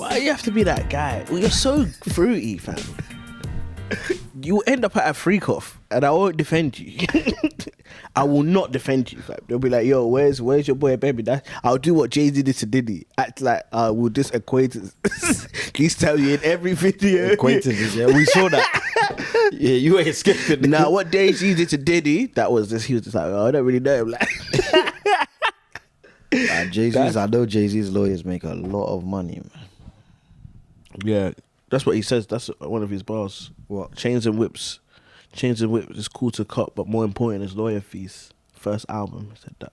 Why do you have to be that guy? Well, you're so fruity, fam. You end up at a freak off, and I won't defend you. I will not defend you, fam. They'll be like, "Yo, where's your boy, baby?" I'll do what Jay-Z did to Diddy. Act like we're just acquaintances. He's telling you in every video. Acquaintances, yeah, we saw that. Yeah, you ain't escaping. Now, what Jay-Z did to Diddy, that was just, he was just like, "Oh, I don't really know him." Like, I know Jay-Z's lawyers make a lot of money, man. Yeah, that's what he says. That's one of his bars. What? Chains and whips is cool to cop, but more important is lawyer fees. First album, he said that.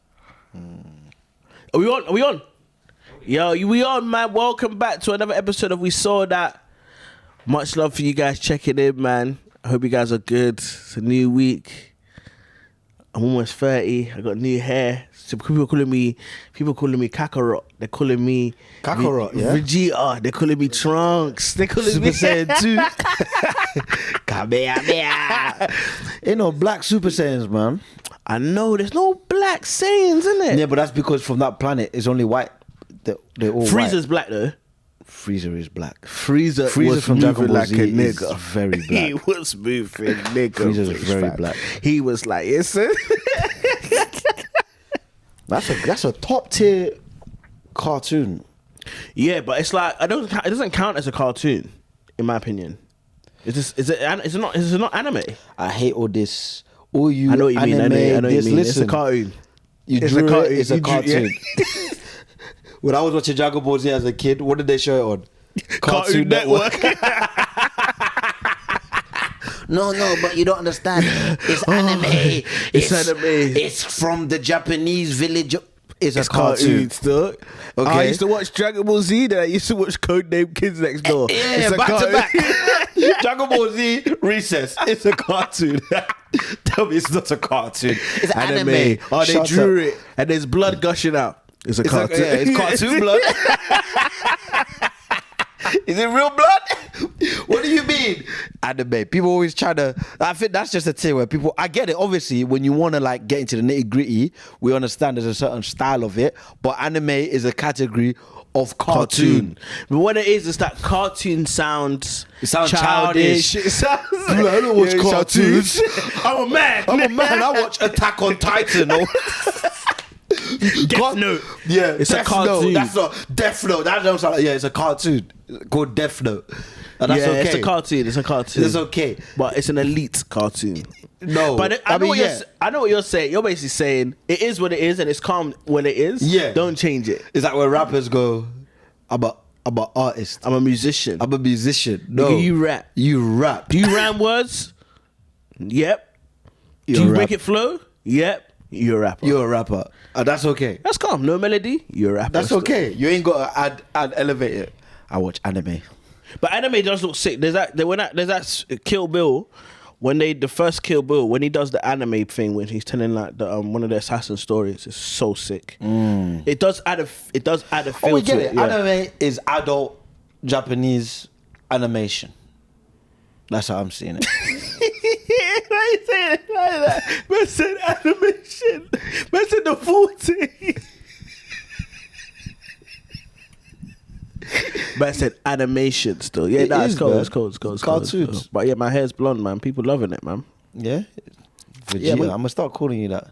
Are we on? Yo, we on, man. Welcome back to another episode of We Saw That. Much love for you guys checking in, man. I hope you guys are good. It's a new week. I'm almost 30. I got new hair. So people calling me Kakarot. They're calling me Kakarot, yeah? Vegeta. They're calling me Trunks. They're calling Super me Saiyan 2. Kamehameha. Ain't no black Super Saiyans, man. I know, there's no black Saiyans, in it? Yeah, but that's because from that planet, it's only white. They're all Frieza's white. black, though. Frieza is black. Frieza was from Dragon moving Ball like Z a nigga. is very black. He was moving nigga. Frieza was very fam. black. He was like, yes, sir. That's a top tier cartoon. Yeah, but it's like, it doesn't count as a cartoon, in my opinion. Is it not anime? I hate all this. All you I know what you mean. I know what you mean. Listen, It's a cartoon. It's a cartoon. When I was watching Dragon Ball Z as a kid, what did they show it on? Cartoon Network. No, but you don't understand. It's anime. It's anime. It's from the Japanese village. It's a cartoon cartoon. still. Okay. I used to watch Dragon Ball Z, then I used to watch Codename Kids Next Door. Yeah, It's a back cartoon. to back. Dragon Ball Z, Recess. It's a cartoon. Tell me it's not a cartoon. It's anime. Oh, they Shut drew up. it, and there's blood gushing out. It's a cartoon. It's cartoon blood. Is it real blood? What do you mean? Anime. People always try to. I think that's just a thing where people. I get it. Obviously, when you want to like get into the nitty gritty, we understand there's a certain style of it. But anime is a category of cartoon. But what it is that cartoon sounds. It sounds childish. childish. It sounds like, I don't watch cartoons. I'm a man. I watch Attack on Titan. Death Note. Yeah, It's a Death cartoon. Note. That's not Death Note. That don't sound like, yeah, it's a cartoon called Death Note. And that's okay. It's a cartoon. It's okay. But it's an elite cartoon. No. But I know what you're saying. You're basically saying it is what it is and it's calm when it is. Yeah. Don't change it. It's like when rappers go, I'm an artist. I'm a musician. I'm a musician. No. Nigga, you rap. You rap. Do you rhyme words? Yep. Do you make it flow? Yep. You're a rapper. You're a rapper. That's okay. That's calm. No melody. You're a rapper. That's okay. You ain't got to add elevate it. I watch anime. But anime does look sick. There's that Kill Bill. The first Kill Bill, when he does the anime thing, when he's telling like the one of the assassin stories, it's so sick. It does add a feel We get to it. Yeah. Anime is adult Japanese animation. That's how I'm seeing it. Why you saying it like that? Man said animation. Man said the full thing. Man said animation still. Yeah, It it's is, cool. man. It's cool. It's cool. It's Cartoons. cool. But yeah, my hair's blonde, man. People loving it, man. Yeah? Vegeta. Yeah, man. I'm going to start calling you that.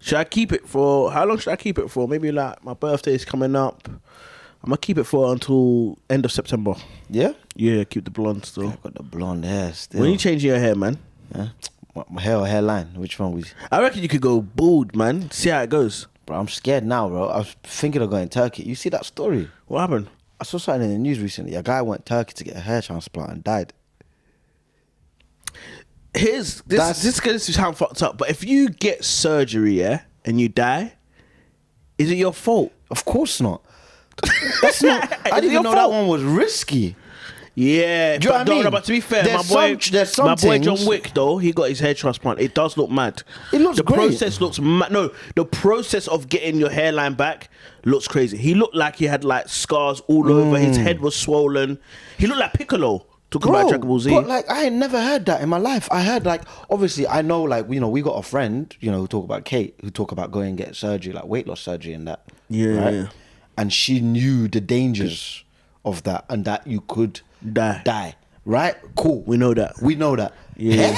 Should I keep it for, how long should I keep it for? Maybe like my birthday's coming up. I'm going to keep it for until end of September. Yeah? Yeah, keep the blonde still. I've got the blonde hair still. When you changing your hair, man? Yeah? My hair or hairline? Which one we... I reckon you could go bald, man. See how it goes. Bro, I'm scared now, bro. I was thinking of going Turkey. You see that story? What happened? I saw something in the news recently. A guy went Turkey to get a hair transplant and died. This sound fucked up, but if you get surgery, yeah, and you die, is it your fault? Of course not. That's not... I didn't even know that one was risky. Yeah, Do you know what I mean? But to be fair, There's my boy things- John Wick though, he got his hair transplant. It does look mad. It looks the great. process looks mad. No, the process of getting your hairline back looks crazy. He looked like he had like scars all over. His head was swollen. He looked like Piccolo. Talking about Dragon Ball Z. But like, I ain't never heard that in my life. I heard like, obviously, I know like, you know, we got a friend, you know, who talk about Kate, who talk about going and get surgery, like weight loss surgery and that. Yeah. Right? And she knew the dangers of that, and that you could Die. die. Right? Cool. We know that. Yeah.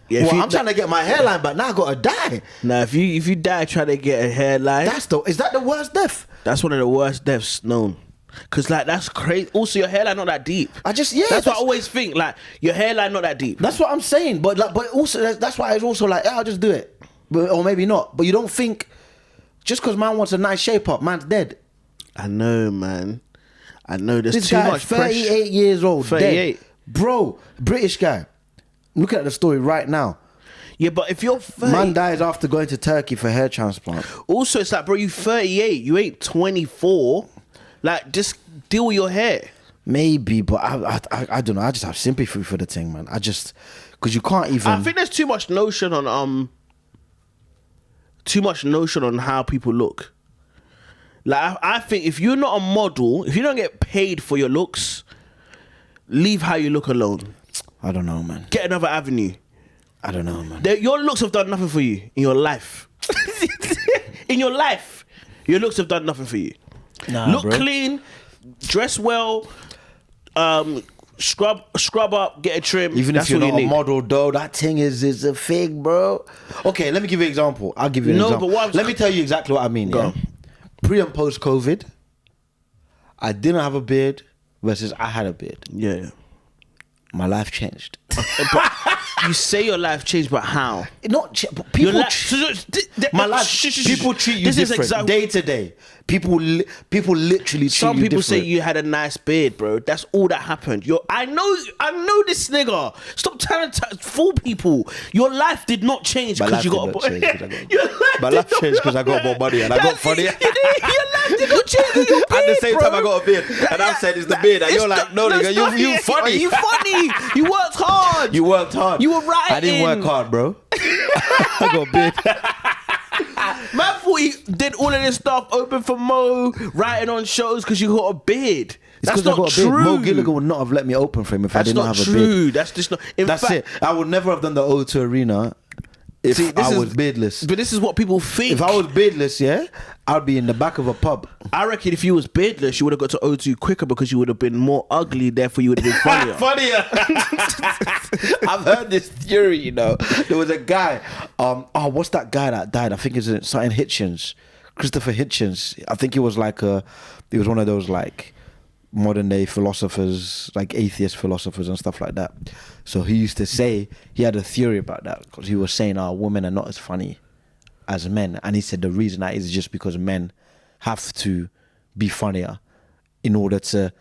Yeah, Well, I'm trying to get my hairline, but now I gotta die. Now, if you die trying to get a hairline, Is that the worst death? that's one of the worst deaths known. Cause like that's crazy. Also, your hairline not that deep. That's what I always think. Like your hairline not that deep. That's what I'm saying. But also that's why I was also like, I'll just do it, or maybe not. But you don't think just because man wants a nice shape up, man's dead. I know, man. I know. There's This too guy, much 38 pressure. years old, 38, dead. Bro, British guy. Looking at the story right now. Yeah, but if you're 30, Man dies after going to Turkey for hair transplant. also it's like, bro, you 38. You ain't 24. Like, just deal with your hair. Maybe, but I don't know. I just have sympathy for the thing, man. Because you can't even. I think there's too much notion on how people look. Like I think if you're not a model, if you don't get paid for your looks, leave how you look alone. I don't know, man. Get another avenue. I don't know, man. Your looks have done nothing for you in your life. In your life, your looks have done nothing for you. Nah, Look bro. clean, dress well, scrub up, get a trim. Even That's if you're all not you a need. model, though, that thing is a fake, bro. Okay, let me give you an example. I'll give you an example. But Let me tell you exactly what I mean. Go Yeah? on. Pre and post COVID, I didn't have a beard versus I had a beard. Yeah. My life changed. But you say your life changed, but how? But Your people. life, My life. People treat you this is different exactly. day to day. People literally treat Some you people different. say you had a nice beard, bro. That's all that happened. I know this nigga. Stop trying to fool people. Your life did not change My because life you did got not a change 'cause I got- Your life My did life not- changed because I got more money and I got funnier. Your life did not change with your beard, At the same bro. time, I got a beard, and I'm saying it's the beard, and you're like, no, nigga, you funny. You funny. You worked hard. You worked hard. You were right. I didn't work hard, bro. I got a beard. Man thought he did all of this stuff open for Mo, writing on shows because you got a beard. That's because I not got a beard. true. Mo Gilligan would not have let me open for him if I That's did not not have a beard. true. That's just not. In That's fact, it. I would never have done the O2 Arena if I was beardless. But this is what people think. If I was beardless, yeah, I'd be in the back of a pub. I reckon if you was beardless, you would have got to O2 quicker because you would have been more ugly. Therefore, you would have been funnier. Funnier. I've heard this theory, you know. There was a guy. What's that guy that died? I think it's something Hitchens. Christopher Hitchens. I think he was he was one of those like modern day philosophers, like atheist philosophers and stuff like that. So he used to say, he had a theory about that because he was saying, women are not as funny as men. And he said the reason that is just because men have to be funnier in order to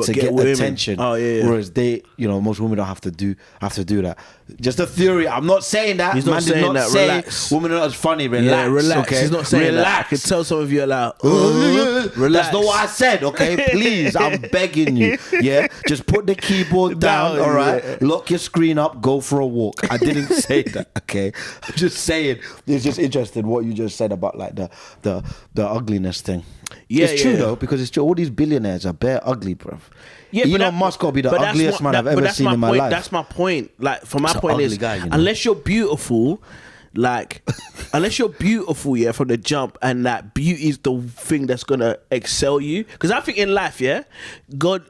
get women. attention. Oh, yeah. Whereas most women don't have to do that. Just a theory. I'm not saying that. He's not Man did saying not that. say Relax. women are not as funny. Relax. Yeah, relax. Okay? He's not saying that. I can Relax. tell some of you are like, Relax. relax. That's not what I said, okay? Please, I'm begging you. Yeah? Just put the keyboard down, Down, all right? yeah. Lock your screen up, go for a walk. I didn't say that, okay? I'm just saying, it's just interesting what you just said about like the ugliness thing. Yeah, it's true yeah. though, because it's true. All these billionaires are bare ugly, bruv. Yeah, but Elon Musk got to be the but that's ugliest man I've but ever that's seen in my point. life. That's my point. Like, from my He's an point ugly is, guy, you know. unless you're beautiful, like, yeah, from the jump, and that beauty is the thing that's gonna excel you. Because I think in life, yeah, God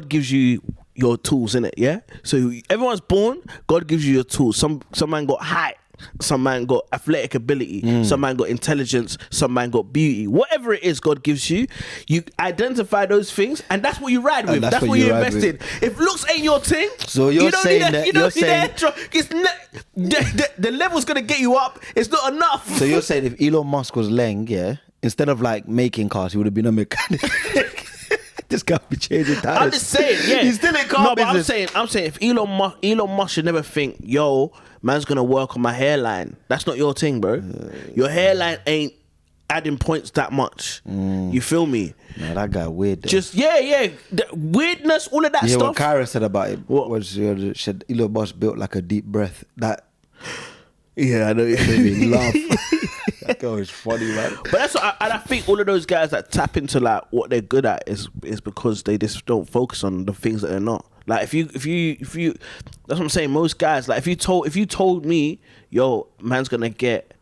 gives you your tools, innit, yeah. So everyone's born, God gives you your tools. Some man got height. Some man got athletic ability, some man got intelligence, some man got beauty. Whatever it is God gives you, you identify those things, and that's what you ride with. That's what you invest in. If looks ain't your thing, So you're you don't saying need that- you don't you're need saying- the level's gonna get you up. It's not enough. So you're saying if Elon Musk was Leng, yeah, instead of like making cars, he would have been a mechanic. This guy be changing tires. I'm just saying, yeah. He's still in car No, but business. I'm saying if Elon Musk should never think, yo, man's gonna work on my hairline. That's not your thing, bro. Your hairline ain't adding points that much. You feel me? Nah, that guy weird. Though. Just the weirdness, all of that yeah, stuff. what Kyra said about it What? was said Elon Musk built like a deep breath. That Yeah, I know. made me laugh. That guy was funny, man. But that's what I think all of those guys that tap into like what they're good at is because they just don't focus on the things that they're not. Like if you that's what I'm saying. Most guys, like if you told me, yo, man's gonna get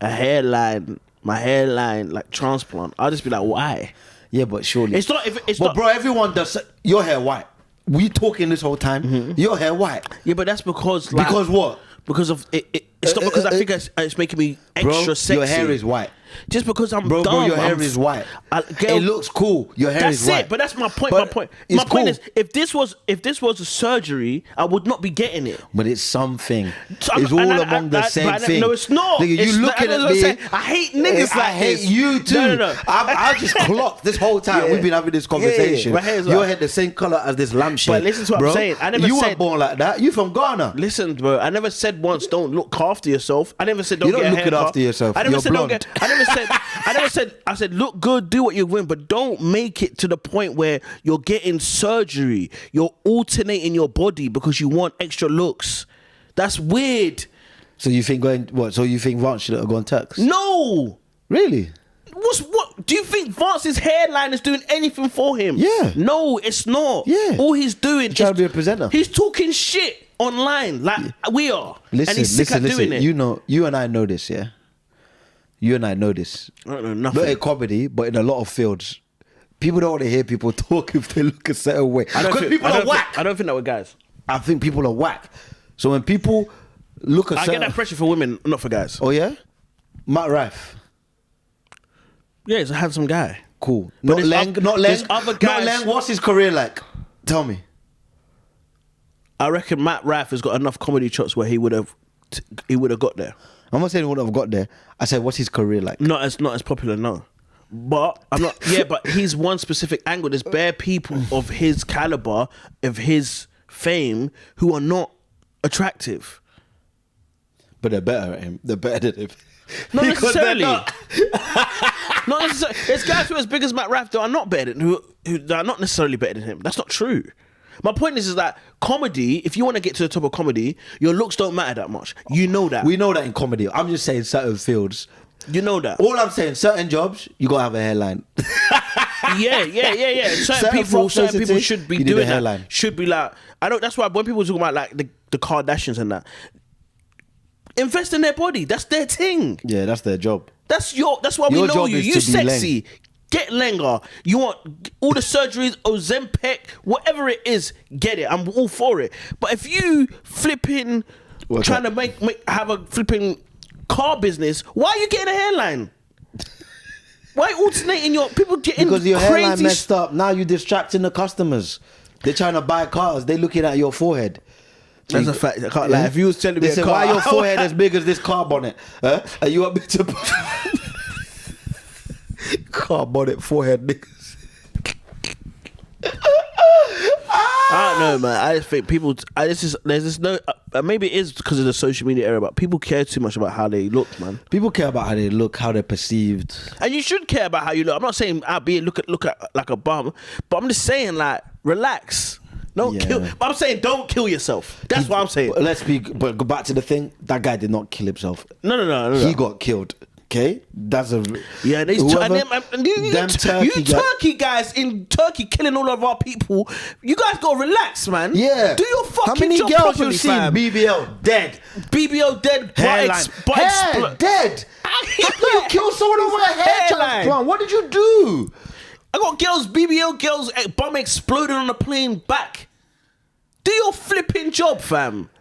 a hairline, my hairline like transplant, I'll just be like, why? Yeah, but surely It's not. If it's but not, bro, everyone does. Your hair white. We talking this whole time. Your hair white. Yeah, but that's because like, Because what? Because of it. It's not because I think it's making me extra Bro, sexy. your hair is white. Just because I'm Bro, dumb. your hair is white. It looks cool. Your hair is white. That's it. But that's my point. But My point is, if this was a surgery, I would not be getting it. But it's something. So It's all among the same thing. No, it's not. Nigga, It's you not- looking I at me. I hate niggas I like hate this. you too. No. I just clocked this whole time. Yeah. We've been having this conversation. My hair is white. Your hair the same color as this lampshade. But listen to what I'm bro. saying. I never you said- weren't born like that. You from Ghana. Listen, bro. I never said once don't look after yourself. I never said don't You don't get a look it haircut. after yourself. I never You're said blonde. don't get. I never said. I said look good, do what you win, but don't make it to the point where you're getting surgery. You're alternating your body because you want extra looks. That's weird. So you think So you think Vance should have gone Turks? No. Really? What do you think Vance's hairline is doing anything for him? Yeah. No, it's not. Yeah. All he's doing Trying is to be a presenter. He's talking shit online like we are. Listen, and he's sick at doing it. You know, you and I know this, yeah. You and I know this. I don't know nothing. Not in comedy, but in a lot of fields, people don't want to hear people talk if they look a certain way. Because people are whack. I don't think that we're guys. I think people are whack. So when people look a I certain... get that pressure for women, not for guys. Oh yeah? Matt Rife. Yeah, he's a handsome guy. Cool. But Not Leng. there's other guys. Not Leng. What's his career like? Tell me. I reckon Matt Rife has got enough comedy chops where he would have got there. I'm not saying he wouldn't have got there. I said, what's his career like? Not as popular, no. But I'm not. Yeah, but he's one specific angle. There's bare people of his caliber, of his fame, who are not attractive. But they're better at him. They're better than him. Not Because they're necessarily. not. Not necessarily. There's guys who are as big as Matt Rife that are not better than who are not necessarily better than him. That's not true. My point is that comedy, if you want to get to the top of comedy, your looks don't matter that much. You know that. We know that in comedy. I'm just saying certain fields. You know that. All I'm saying, certain jobs, you gotta have a hairline. Yeah. Certain people sensitive, should be you need a doing hairline. that. Should be like, I don't. That's why when people talk about like the Kardashians and that, invest in their body. That's their thing. Yeah, that's their job. That's why we Your know job you. is You to be sexy. Get Lenga. You want all the surgeries, Ozempic, whatever it is, get it. I'm all for it. But if you flipping What's trying that? to have a flipping car business, why are you getting a hairline? Why alternating your people getting Because your crazy hairline messed up. Now you're distracting the customers. They're trying to buy cars. They're looking at your forehead. That's a fact. I can't lie. If you was telling me They a say, car, why your forehead as big as this car bonnet? Huh? Are you up to car bonnet forehead niggas? I don't know, man. I just think people. There's this no. Maybe it is because of the social media era, but people care too much about how they look, man. People care about how they look, how they're perceived. And you should care about how you look. I'm not saying look at like a bum, but I'm just saying like relax. Don't Yeah. kill. But I'm saying don't kill yourself. That's what I'm saying. But go back to the thing. That guy did not kill himself. No. He got killed. Okay, that's a Yeah, these whoever- Turkey guys in Turkey killing all of our people. You guys gotta relax, man. Yeah. Do your fucking How many job girls properly, you seen? fam. BBL dead. BBO dead. Hairline. Hair dead. How can you kill someone over a hair transplant? What did you do? I got BBL girls, bum exploded on a plane back. Do your flipping job, fam.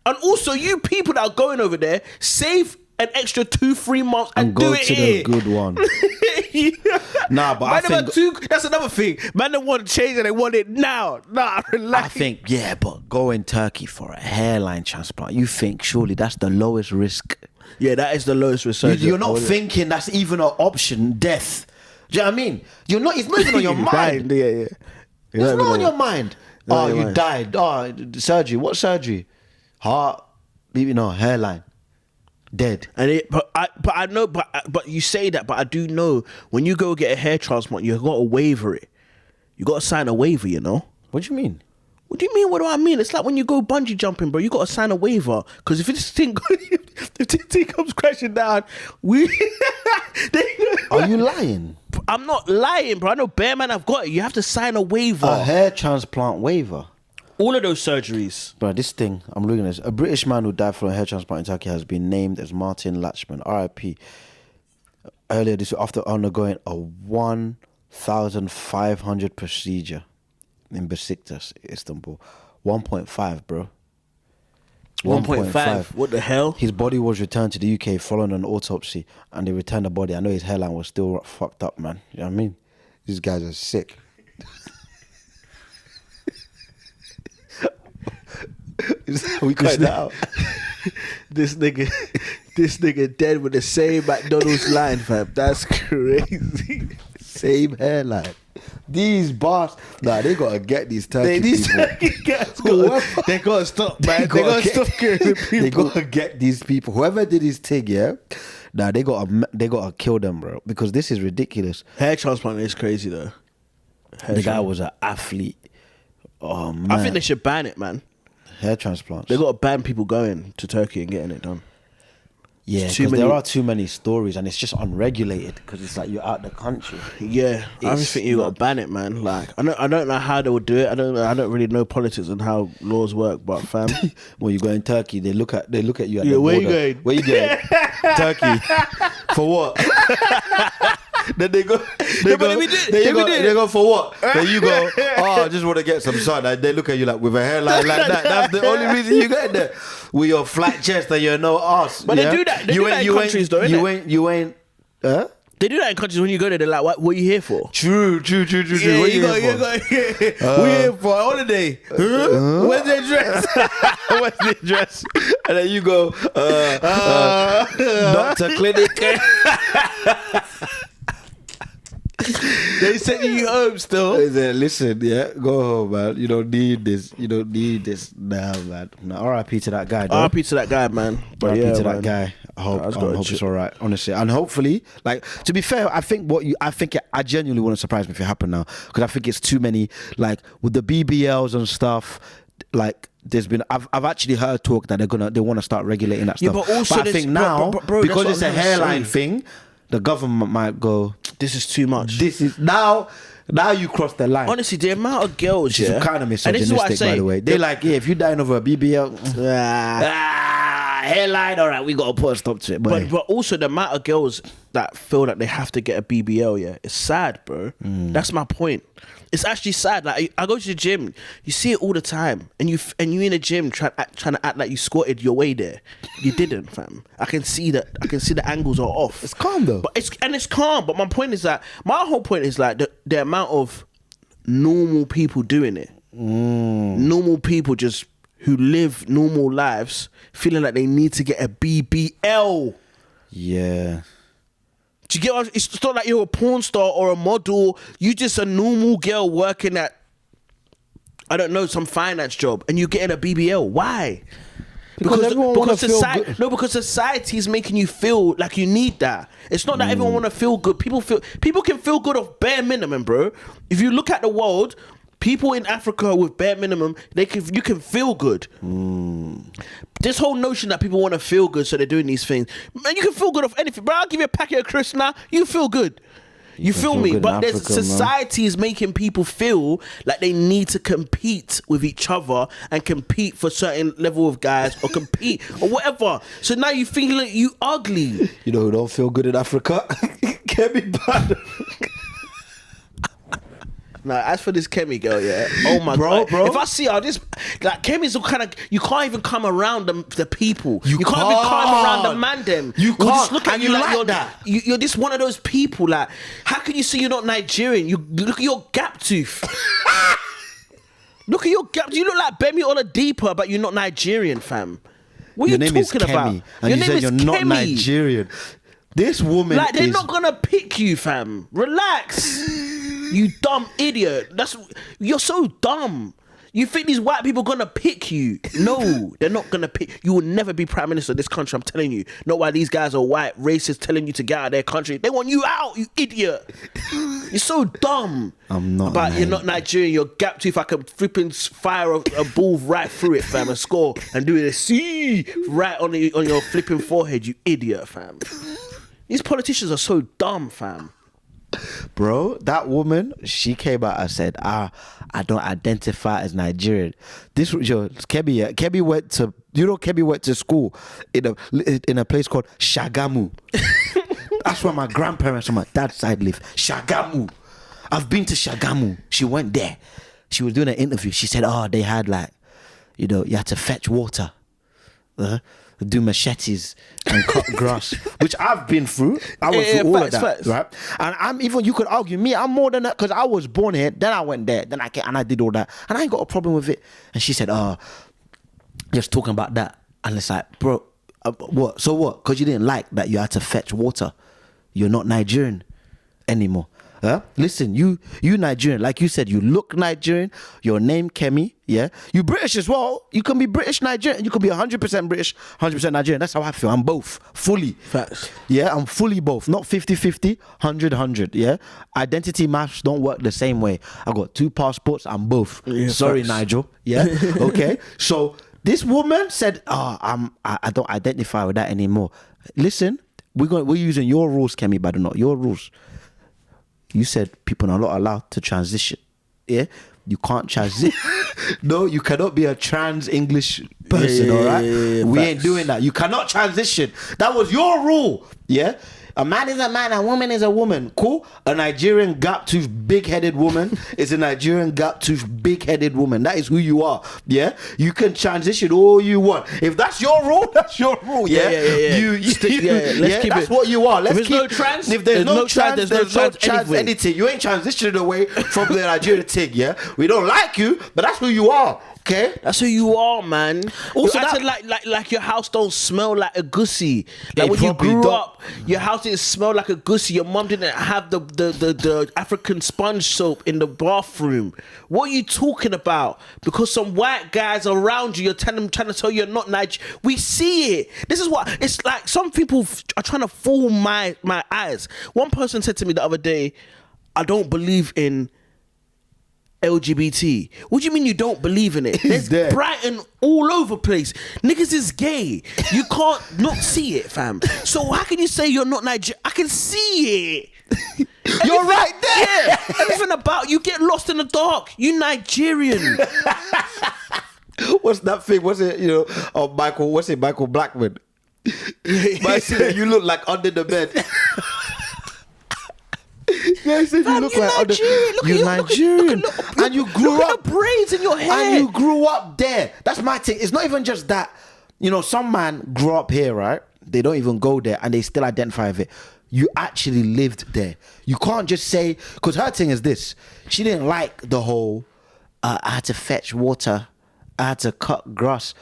And also, you people that are going over there, save an extra 2-3 months and go do it to here. the good one. Nah, but I Man, think that's another thing. Man, don't want to change and they want it now. Nah, relax. I think but go in Turkey for a hairline transplant. You think surely that's the lowest risk? Yeah, that is the lowest research. You're not thinking that's even an option. Death. Do you know what I mean? You're not. It's not even on your mind. Yeah. It's not on your mind. Not on Oh, your you mind. died. Oh, surgery. What surgery? Heart. Hairline. Dead. And but I know, but you say that, but I do know when you go get a hair transplant, you got to waiver it. You got to sign a waiver, you know. What do you mean? What do you mean? What do I mean? It's like when you go bungee jumping, bro. You got to sign a waiver because if this thing comes crashing down, Are you lying? I'm not lying, bro. I know bare man. I've got it. You have to sign a waiver. A hair transplant waiver. All of those surgeries. Bro, this thing, I'm looking at this. A British man who died from a hair transplant in Turkey has been named as Martin Latchman, RIP, earlier this week after undergoing a 1,500 procedure in Besiktas, Istanbul. 1.5, bro. 1.5. What the hell? His body was returned to the UK following an autopsy, and they returned the body. I know his hairline was still fucked up, man. You know what I mean? These guys are sick. We cut that out. This nigga dead with the same McDonald's line, fam. That's crazy. Same hairline. These bars, they gotta get these Turkish people. They gotta stop, man. They gotta stop killing people. They gotta get these people. Whoever did his thing, yeah. They gotta kill them, bro. Because this is ridiculous. Hair transplant is crazy though. The guy was an athlete. Oh man. I think they should ban it, man. Hair transplants. They gotta ban people going to Turkey and getting it done. Yeah, because there are too many stories and it's just unregulated because it's like you're out the country. Yeah, I just think you got to ban it, man. Like, I don't know how they would do it. I don't really know politics and how laws work, but fam. When you go in Turkey, they look at you at the border. Where you going? Where you going? Turkey. For what? Then they go for what? Then you go, I just want to get some sun. And they look at you like with a hairline like that. That's the only reason you get there. With your flat chest and you're no ass. But they do that. They do that in countries though, innit? You ain't. Huh? They do that in countries when you go there. They're like, "What are you here for?" True. Yeah, What you go. We here for a holiday. Where's their dress? Where's the dress? And then you go, doctor clinic. They send you home still. They said, listen, go home, man. You don't need this. Nah, man. R.I.P. to that guy, though. R.I.P. to that guy, man. But R.I.P. to man. that guy. I hope it's all right, honestly. And hopefully, like, to be fair, I genuinely wouldn't surprise me if it happened now. Because I think it's too many, like, with the BBLs and stuff, like, I've actually heard talk that they want to start regulating that stuff. But I think now, bro, because it's a hairline thing, the government might go, this is too much. This is now you cross the line. Honestly, the amount of girls, She's kind of misogynistic, by the way. They're like, if you're dying over a BBL, hairline, all right, we got to put a stop to it. But also the amount of girls that feel that they have to get a BBL, it's sad, bro. That's my point. It's actually sad. Like, I go to the gym, you see it all the time, and you in the gym trying to act like you squatted your way there. You didn't, fam. I can see that. I can see the angles are off. It's calm though. But it's calm. But my whole point is like the amount of normal people doing it. Normal people just who live normal lives, feeling like they need to get a BBL. Yeah. Do you get what it's not like you're a porn star or a model. You just a normal girl working at, I don't know, some finance job, and you're getting a BBL. Why? Because society is making you feel like you need that. It's not that everyone want to feel good. People can feel good off bare minimum, bro. If you look at the world, people in Africa with bare minimum, you can feel good. This whole notion that people want to feel good, so they're doing these things. Man, you can feel good off anything. Bro, I'll give you a packet of crisps now. You feel good. You feel me? But society is making people feel like they need to compete with each other and compete for certain level of guys or compete or whatever. So now you feel like you ugly. You know who don't feel good in Africa? Kemi Badenoch. Now, as for this Kemi girl, oh my god, bro. If I see her, Kemi's kind of, you can't even come around the people. You can't even come around the man them. You can't. Just look at and you like that. You're just one of those people. Like, how can you say you're not Nigerian? You look at your gap tooth. Look at your gap. You look like Bemi Oladipo, but you're not Nigerian, fam. What are you talking about? And you said you're not Nigerian. This woman, like, they're not gonna pick you, fam. Relax. You dumb idiot. You're so dumb. You think these white people gonna pick you? No, they're not gonna pick. You will never be prime minister of this country, I'm telling you. Not why these guys are white racists telling you to get out of their country. They want you out, you idiot. You're so dumb. I'm not. But you're not Nigerian. You're gap tooth. I can flipping fire a ball right through it, fam, and score and do it. See right on your flipping forehead, you idiot, fam. These politicians are so dumb, fam. Bro, that woman, she came out and said, I don't identify as Nigerian. This was Kemi went to school in a place called Shagamu. That's where my grandparents on my dad's side live. Shagamu. I've been to Shagamu. She went there. She was doing an interview. She said, oh, they had like, you know, you had to fetch water, do machetes and cut grass, which I've been through. I went through all of that, facts. right? And I'm even, you could argue me, I'm more than that because I was born here, then I went there, then I came and I did all that. And I ain't got a problem with it. And she said, oh, just talking about that. And it's like, bro, what? So what? Because you didn't like that you had to fetch water. You're not Nigerian anymore. Huh? Listen, you Nigerian, like you said, you look Nigerian. Your name Kemi, yeah. You British as well. You can be British Nigerian. You can be 100% British, 100% Nigerian. That's how I feel. I'm both, fully. Facts. Yeah, I'm fully both. Not 50-50, 100-100, yeah. Identity maths don't work the same way. I got 2 passports. I'm both. Yeah, sorry, facts. Nigel. Yeah, okay. So this woman said, I don't identify with that anymore. Listen, we're using your rules, Kemi Badenoch, your rules. You said people are not allowed to transition. Yeah? You can't transition. No, you cannot be a trans English person, all right? We ain't doing that. You cannot transition. That was your rule. Yeah? A man is a man, a woman is a woman. Cool? A Nigerian gap-toothed, big-headed woman is a Nigerian gap-toothed, big-headed woman. That is who you are. Yeah? You can transition all you want. If that's your rule, that's your rule. Yeah? Let's keep that's what you are. Let's if keep no trans, if there's no trans, there's no trans anything. You ain't transitioning away from the Nigerian thing, yeah? We don't like you, but that's who you are. Okay, that's who you are, man. Also, you acted like your house don't smell like a gussy. Like It when you probably grew don't. up, your house didn't smell like a gussy. Your mum didn't have the African sponge soap in the bathroom. What are you talking about? Because some white guys around you, you're trying to tell you're not Nigerian. We see it. This is what it's like. Some people are trying to fool my eyes. One person said to me the other day, "I don't believe in LGBT." What do you mean you don't believe in it? There's there. Brighton all over place. Niggas is gay. You can't not see it, fam. So how can you say you're not Nigerian? I can see it. You're right there. Yeah. Everything about you get lost in the dark. You Nigerian. What's that thing? What's it? You know, Michael. What's it? Michael Blackman. You look like under the bed. Yeah, said you look like you're Nigerian, and you grew up the braids in your hair, and you grew up there. That's my thing. It's not even just that. You know, some man grew up here, right? They don't even go there, and they still identify with it. You actually lived there. You can't just say, because her thing is this. She didn't like the whole. I had to fetch water. I had to cut grass,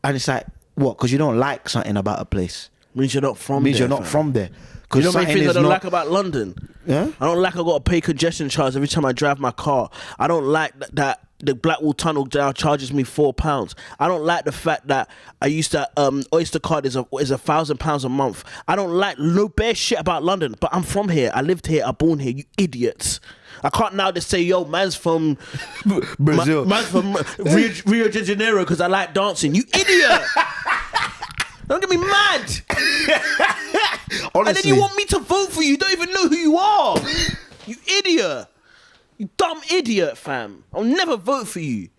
and it's like, what? Because you don't like something about a place. Means you're not from. Means there, you're not fam. from there. You know how many things I don't like about London? Yeah? I don't like I got to pay congestion charge every time I drive my car. I don't like that the Blackwall Tunnel now charges me £4. I don't like the fact that I used to Oyster card is £1,000 a month. I don't like no bare shit about London, but I'm from here. I lived here. I'm born here. You idiots. I can't now just say, yo, man's from Brazil. Man's from Rio de Janeiro because I like dancing. You idiot. Don't get me mad. Honestly. And then you want me to vote for you. You don't even know who you are. You idiot. You dumb idiot, fam. I'll never vote for you.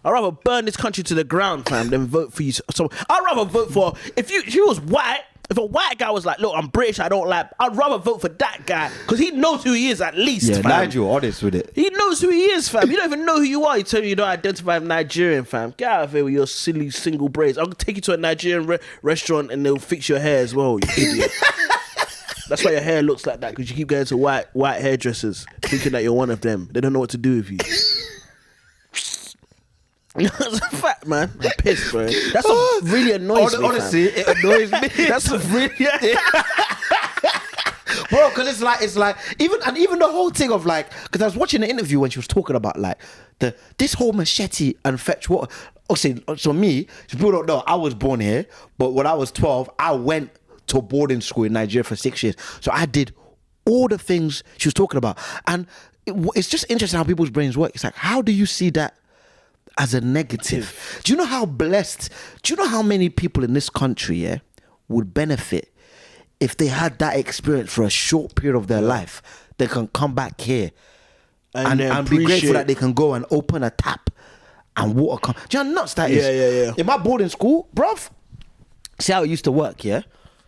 I'd rather burn this country to the ground, fam, than vote for you. So I'd rather vote for, if you was white, if a white guy was like, look, I'm British, I don't like, I'd rather vote for that guy because he knows who he is at least, Yeah, fam. Nigel, honest with it. He knows who he is, fam. You don't even know who you are. You tell me you don't identify as Nigerian, fam. Get out of here with your silly single braids. I'll take you to a Nigerian restaurant and they'll fix your hair as well, you idiot. That's why your hair looks like that, because you keep going to white hairdressers thinking that you're one of them. They don't know what to do with you. That's a fact, man. I'm pissed, bro. That's what really annoys me. Honestly, fam. it annoys me. That's what really. Bro, because it's like even the whole thing of like, because I was watching an interview when she was talking about like this whole machete and fetch water. So me, people don't know, I was born here, but when I was 12, I went to boarding school in Nigeria for 6 years. So I did all the things she was talking about, and it's just interesting how people's brains work. It's like, how do you see that as a negative? Do you know how blessed? Do you know how many people in this country, would benefit if they had that experience for a short period of their life? They can come back here and be grateful that they can go and open a tap and water come. Do you know how nuts that is? Yeah. In my boarding school, bruv, see how it used to work, yeah?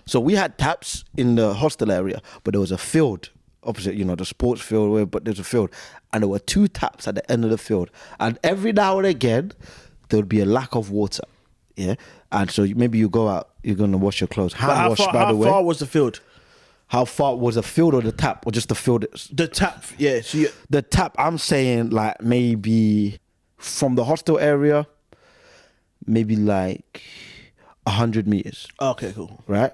So we had taps in the hostel area, but there was a field opposite, the sports field, but there's a field. And there were 2 taps at the end of the field. And every now and again, there would be a lack of water. Yeah. And so maybe you go out, you're going to wash your clothes. Hand wash, by the way. How far was the field? How far was the field or the tap? Or just the field? The tap, yeah. So the tap, I'm saying like maybe from the hostel area, maybe like 100 meters. Okay, cool. Right?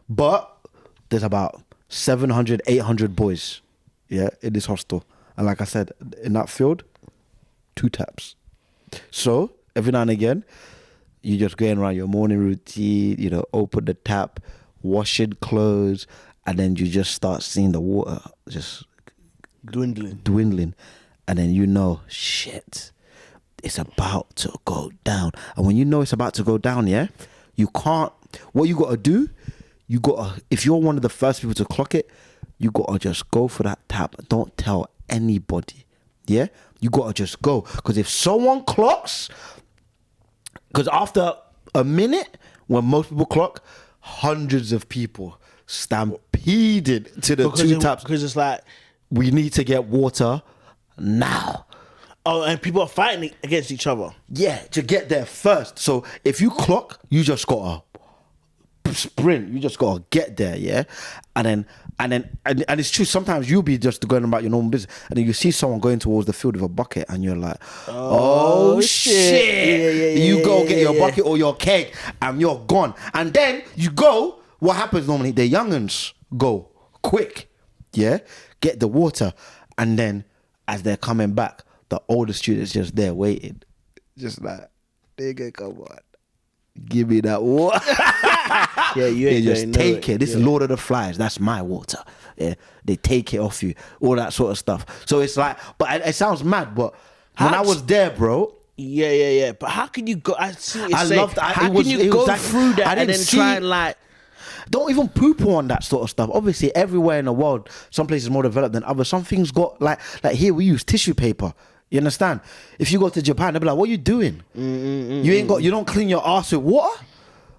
But there's about 700, 800 boys, yeah, in this hostel. And like I said, in that field, 2 taps. So every now and again, you just going around your morning routine, open the tap, washing clothes, and then you just start seeing the water just dwindling. And then shit, it's about to go down. And when you know it's about to go down, yeah, you can't, what you got to do, if you're one of the first people to clock it, you got to just go for that tap. Don't tell anybody, yeah? You got to just go. Because if someone clocks, because after a minute, when most people clock, hundreds of people stampeded to the 2 taps. Because it's like, we need to get water now. Oh, and people are fighting against each other. Yeah, to get there first. So if you clock, you just got to sprint. You just got to get there, yeah? And it's true, sometimes you'll be just going about your normal business, and then you see someone going towards the field with a bucket, and you're like, oh shit. Yeah, you go get your bucket or your keg, and you're gone. And then you go, what happens normally? The young'uns go quick, yeah? Get the water, and then as they're coming back, the older students just there waiting. Just like, nigga, come on. Give me that water. Yeah, you ain't just take it. This is Yeah. Lord of the Flies. That's my water. Yeah, they take it off you. All that sort of stuff. So it's like, but it sounds mad. But when I was there, bro. Yeah. But how can you go? I see what you're I saying. loved. How can you go through that and then try and like? Don't even poo-poo on that sort of stuff. Obviously, everywhere in the world, some places more developed than others. Some things got like here we use tissue paper. You understand? If you go to Japan, they'll be like, "What are you doing? You don't clean your ass with water."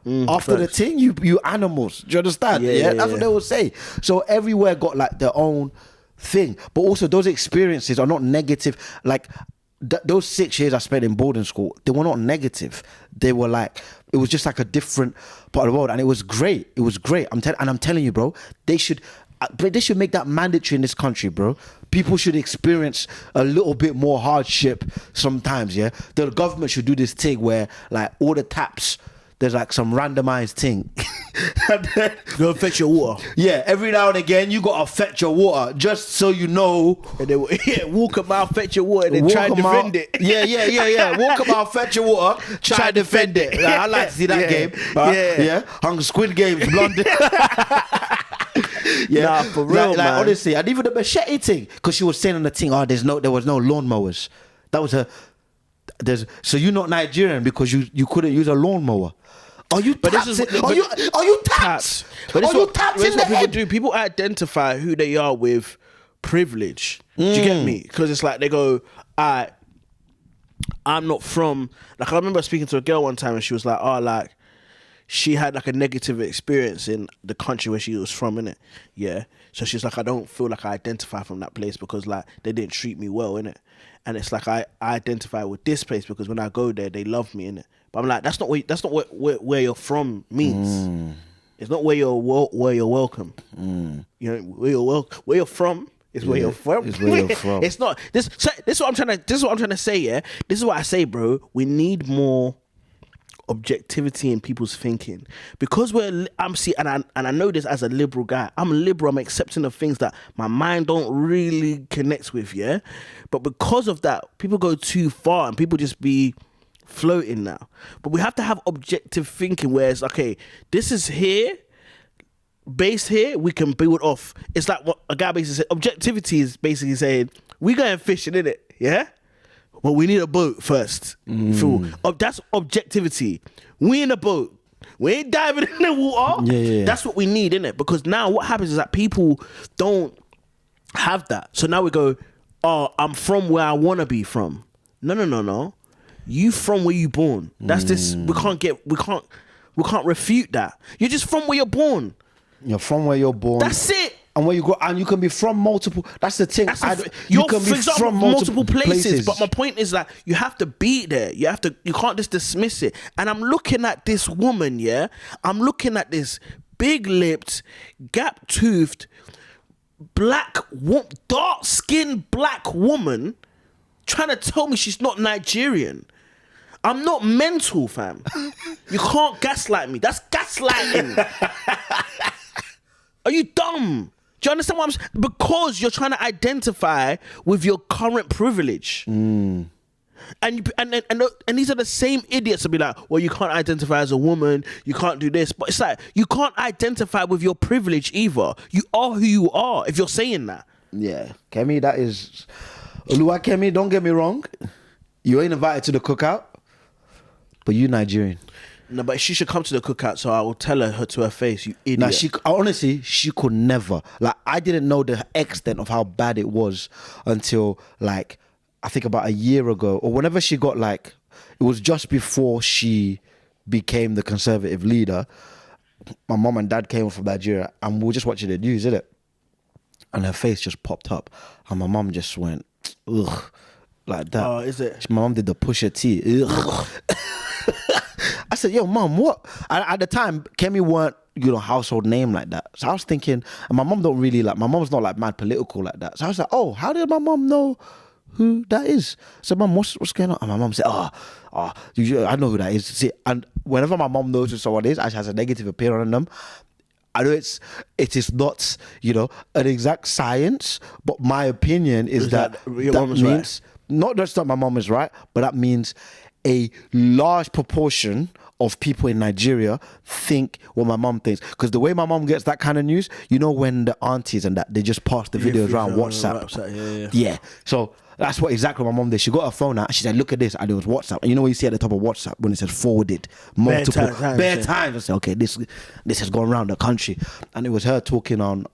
After the thing, you animals. Do you understand? Yeah, that's what they will say. So everywhere got like their own thing. But also those experiences are not negative. Like those 6 years I spent in boarding school, they were not negative. They were like, it was just like a different part of the world, and it was great. It was great. I'm telling you, bro, they should make that mandatory in this country, bro. People should experience a little bit more hardship sometimes, yeah? The government should do this thing where like all the taps, there's like some randomized thing. And then, go fetch your water. Yeah, every now and again you gotta fetch your water just so you know. And then walk a mile, fetch your water, and then try and defend it. Yeah. Walk about, fetch your water, try and defend it. Like, I like to see that game. Yeah. Hung Squid Games, London. Yeah, nah, for real, man. Honestly, and even the machete thing, because she was saying on the thing, there was no lawnmowers. That was so you're not Nigerian because you couldn't use a lawnmower. Are you tapped? Are you tapped? But are you tapped in the what people head? do. People identify who they are with privilege. Do you get me? Because it's like they go, I'm not from. Like I remember speaking to a girl one time and she was like, she had like a negative experience in the country where she was from, innit? Yeah. So she's like, I don't feel like I identify from that place because like they didn't treat me well, innit? And it's like I identify with this place because when I go there, they love me, innit? But I'm like, that's not where you're from means. It's not where you're welcome. You know, where you're from is where you're from. It's where you're from. It's not this. So, this is what I'm trying to say. Yeah, this is what I say, bro. We need more objectivity in people's thinking because I know this as a liberal guy. I'm liberal. I'm accepting of things that my mind don't really connect with. Yeah, but because of that, people go too far and people just be floating now. But we have to have objective thinking where it's okay, this is here, based here, we can build off. It's like what a guy basically said, objectivity is basically saying we going fishing, innit? Yeah, but we need a boat first. That's objectivity. We in a boat, we ain't diving in the water. Yeah. That's what we need, innit? Because now what happens is that people don't have that. So now we go, I'm from where I want to be from. No. You from where you born. That's this. We can't refute that. You're just from where you're born. You're from where you're born. That's it. and where you go, and you can be from multiple. That's the thing. You can be from multiple places. But my point is that you have to be there. You can't just dismiss it. And I'm looking at this woman, yeah. I'm looking at this big-lipped, gap-toothed, dark-skinned black woman trying to tell me she's not Nigerian. I'm not mental, fam. You can't gaslight me. That's gaslighting. Are you dumb? Do you understand what I'm saying? Because you're trying to identify with your current privilege. And these are the same idiots to be like, well, you can't identify as a woman, you can't do this. But it's like, you can't identify with your privilege either. You are who you are if you're saying that. Yeah. Kemi, that is... Oluwa Kemi, don't get me wrong. You ain't invited to the cookout, but you Nigerian. No, but she should come to the cookout, so I will tell her to her face, you idiot. Now, honestly, she could never. Like, I didn't know the extent of how bad it was until, like, I think about a year ago, or whenever she got, like, it was just before she became the conservative leader. My mom and dad came from Nigeria, and we were just watching the news, innit? And her face just popped up, and my mom just went, ugh, like that. Oh, is it? My mom did the Pusha T. Ugh. I said, yo, mom, what? At the time, Kemi weren't, household name like that. So I was thinking, and my mom don't really like, my mom's not like mad political like that. So I was like, oh, how did my mom know who that is? So mom, what's going on? And my mom said, I know who that is. See, and whenever my mom knows who someone is, and she has a negative opinion on them, I know it is not, an exact science, but my opinion is that means, right? Not just that my mom is right, but that means a large proportion of people in Nigeria think what my mom thinks. Because the way my mom gets that kind of news, when the aunties and that, they just pass the videos around WhatsApp. Yeah. So that's exactly what my mom did. She got her phone out and she said, look at this. And it was WhatsApp. And you know what you see at the top of WhatsApp when it says forwarded? Multiple. Bare times. I said, okay, this has gone around the country. And it was her talking on,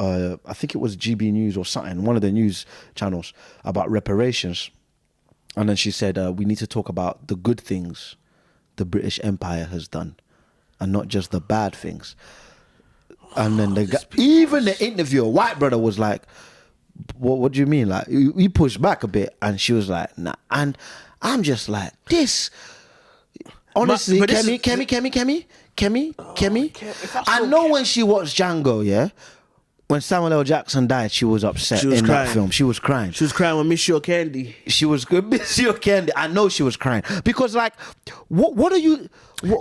I think it was GB News or something, one of the news channels, about reparations. And then she said, we need to talk about the good things the British Empire has done and not just the bad things. And then even the interviewer, white brother, was like, what do you mean? Like, he pushed back a bit, and she was like, nah. And I'm just like, this, honestly, Kemi. I know when she watched Django, yeah? When Samuel L. Jackson died, she was upset in that film. She was crying. She was crying when Miss Your Candy. She was good. Miss Your Candy. I know she was crying. Because, like, what are you...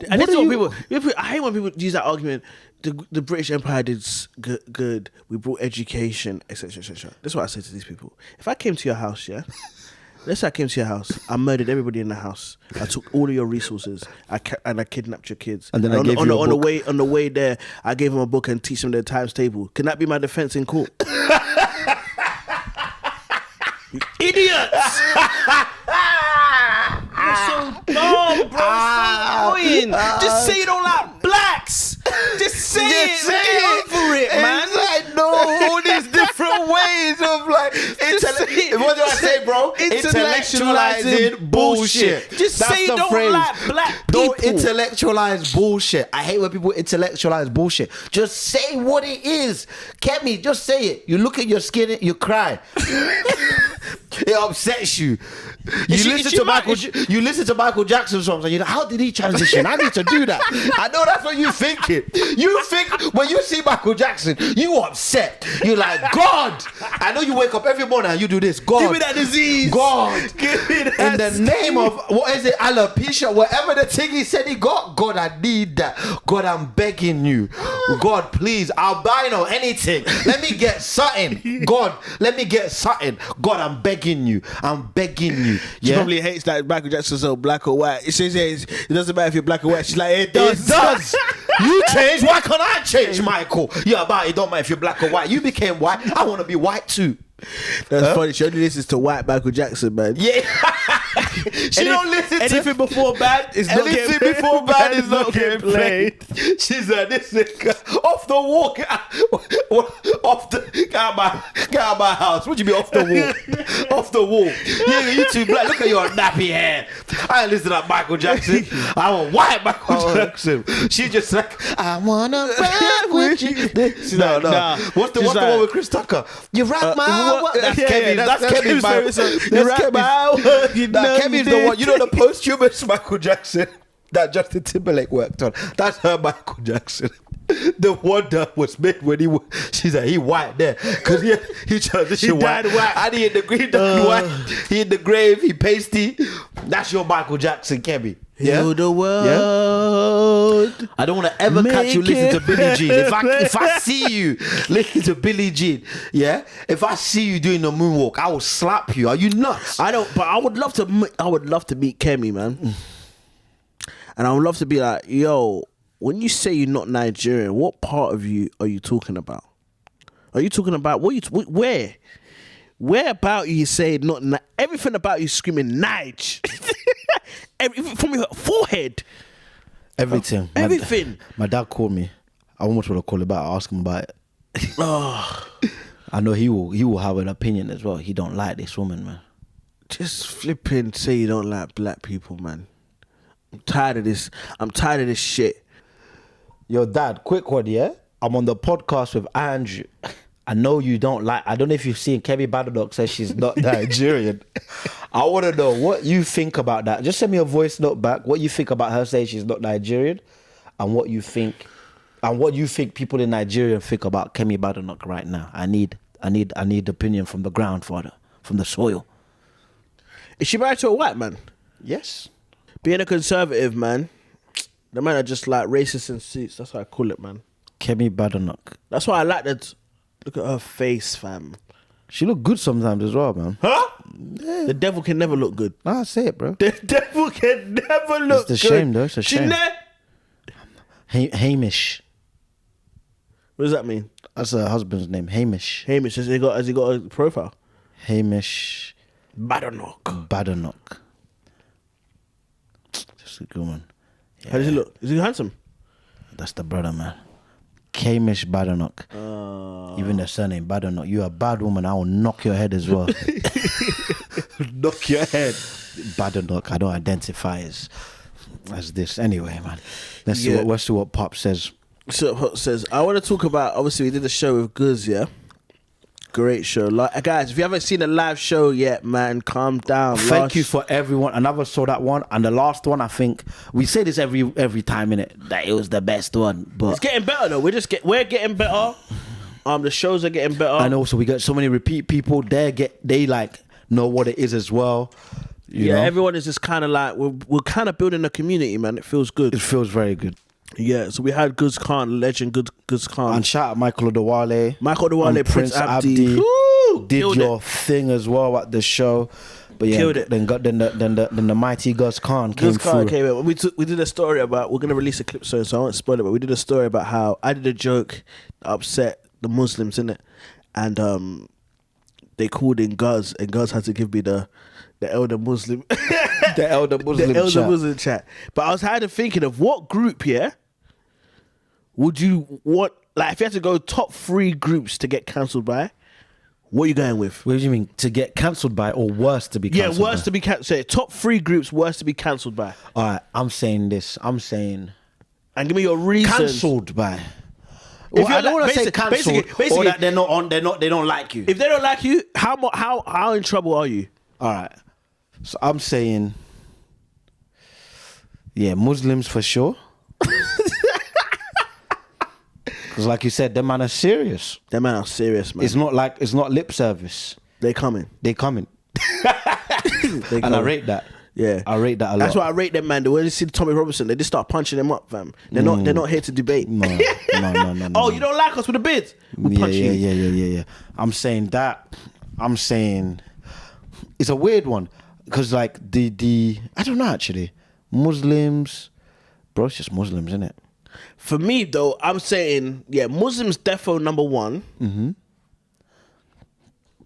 I hate when people use that argument. The British Empire did good. We brought education, etc., etc. That's what I say to these people. If I came to your house, yeah? Let's say I came to your house. I murdered everybody in the house. I took all of your resources. And I kidnapped your kids. And then I gave you a book. On the way there, I gave them a book and teach them the times table. Can that be my defense in court? You idiots! You're so dumb, bro. So annoying. Just say you don't like blacks. Just say it. Get over it, man. It's like, no, all these different ways of like... What do I say, bro? Intellectualizing bullshit. Just say you don't like black people. Don't intellectualize bullshit. I hate when people intellectualize bullshit. Just say what it is. Kemi, just say it. You look at your skin, you cry. It upsets you. You listen to Michael Jackson songs and you're like, how did he transition? I need to do that. I know that's what you're thinking. You think when you see Michael Jackson, you upset. You're like, God. I know you wake up every morning and you do this. God. Give me that disease. God. Give me that. In the name of, what is it? Alopecia. Whatever the thing he said he got. God, I need that. God, I'm begging you. God, please. Albino, anything. Let me get something. God, let me get something. God, I'm begging you. I'm begging you. She probably hates that Michael Jackson's so black or white. It says it doesn't matter if you're black or white. She's like, it does. It does. You change. Why can't I change, Michael? Yeah, but it don't matter if you're black or white. You became white. I want to be white too. That's funny. She only listens to white Michael Jackson, man. Yeah. She don't listen to anything before bad is not getting anything before bad is not getting played. played. She's like, this nigga off the wall. Get out of my house. What do you mean off the wall? Off the wall. Yeah, you too black. Look at your nappy hair. I ain't listen to that Michael Jackson. I want white Michael Jackson. She just like, I wanna ride with you. She's like, no. What's the one with Chris Tucker? You rock my world. That's Kemi. That's Kemi's favorite song. That's Kemi's the one. You know the posthumous Michael Jackson that Justin Timberlake worked on. That's her Michael Jackson. The one that was made when she's like, he white there. Because he transitioned white. And he in the green, white. He in the grave, he pasty. That's your Michael Jackson, Kemi. Yeah? Heal the world. Yeah? I don't want to ever catch you listen to Billie Jean. If I see you listen to Billie Jean, yeah? If I see you doing the moonwalk, I will slap you. Are you nuts? I don't, but I would love to meet Kemi, man. And I would love to be like, yo, when you say you're not Nigerian, what part of you are you talking about? Are you talking about where? Where about you say not everything about you screaming Nige? From your forehead. Everything. Everything. My dad called me. I almost want to call him back. I ask him about it. Oh. I know he will have an opinion as well. He don't like this woman, man. Just flipping say you don't like black people, man. I'm tired of this shit. Yo, Dad, quick one, yeah? I'm on the podcast with Andrew. I know you don't like... I don't know if you've seen Kemi Badenoch says she's not Nigerian. I want to know what you think about that. Just send me a voice note back. What you think about her saying she's not Nigerian, and what you think people in Nigeria think about Kemi Badenoch right now. I need opinion from the ground, father, from the soil. Is she married to a white man? Yes. Being a conservative, man, the man are just like racist in suits. That's what I call it, man. Kemi Badenoch. That's why I like that. Look at her face, fam. She look good sometimes as well, man. Huh? Yeah. The devil can never look good. Nah, say it, bro. The devil can never look good. It's a shame, though. It's a shame. Hamish. What does that mean? That's her husband's name, Hamish. Hamish. Has he got a profile? Hamish Badenoch. Just a good one. Yeah. How does he look? Is he handsome? That's the brother, man. Kamish Badenoch. Even the surname Badenoch. You a bad woman. I will knock your head as well. Knock your head. Badenoch. I don't identify as this. Anyway, man. Let's see what Pop says. So Pop says, I want to talk about, obviously we did a show with Guz, yeah? Great show. Like, guys, if you haven't seen a live show yet, man, calm down. Thank you for everyone. I never saw that one. And the last one, I think, we say this every time, innit? That it was the best one. But it's getting better, though. We're getting better. The shows are getting better. And also, we got so many repeat people. They like know what it is as well. You know? Everyone is just kind of like, we're kind of building a community, man. It feels good. It feels very good. Yeah, so we had Guz Khan, legend Guz Khan. And shout out Michael Odewale. Prince Abdi. Did your thing as well at the show. But yeah, killed it. Then the mighty Guz Khan came through. We did a story about, we're going to release a clip soon, so I won't spoil it, but we did a story about how I did a joke that upset the Muslims, innit? And they called in Guz, and Guz had to give me the elder Muslim. The elder Muslim chat. But I was kind of thinking of what group, would you want, like, if you had to go top 3 groups to get cancelled by, what are you going with? What do you mean? To get cancelled by or worse to be cancelled by? Yeah, worse to be cancelled. Top 3 groups worse to be cancelled by. All right, I'm saying this. And give me your reasons. Cancelled by. Well, I don't want to say cancelled or that they don't like you. If they don't like you, how in trouble are you? All right. So I'm saying, Muslims for sure. Because like you said, them man are serious. Them man are serious, man. It's not lip service. They coming. And I rate that. Yeah, I rate that a lot. That's why I rate them, man. When you see Tommy Robinson, they just start punching them up, fam. They're not here to debate. No. Oh, you don't like us with the bids? We'll punch you. Yeah. I'm saying that. I'm saying it's a weird one because like the I don't know actually. Muslims, bro, it's just Muslims, isn't it? For me though, I'm saying Muslims defo number 1. Mm-hmm.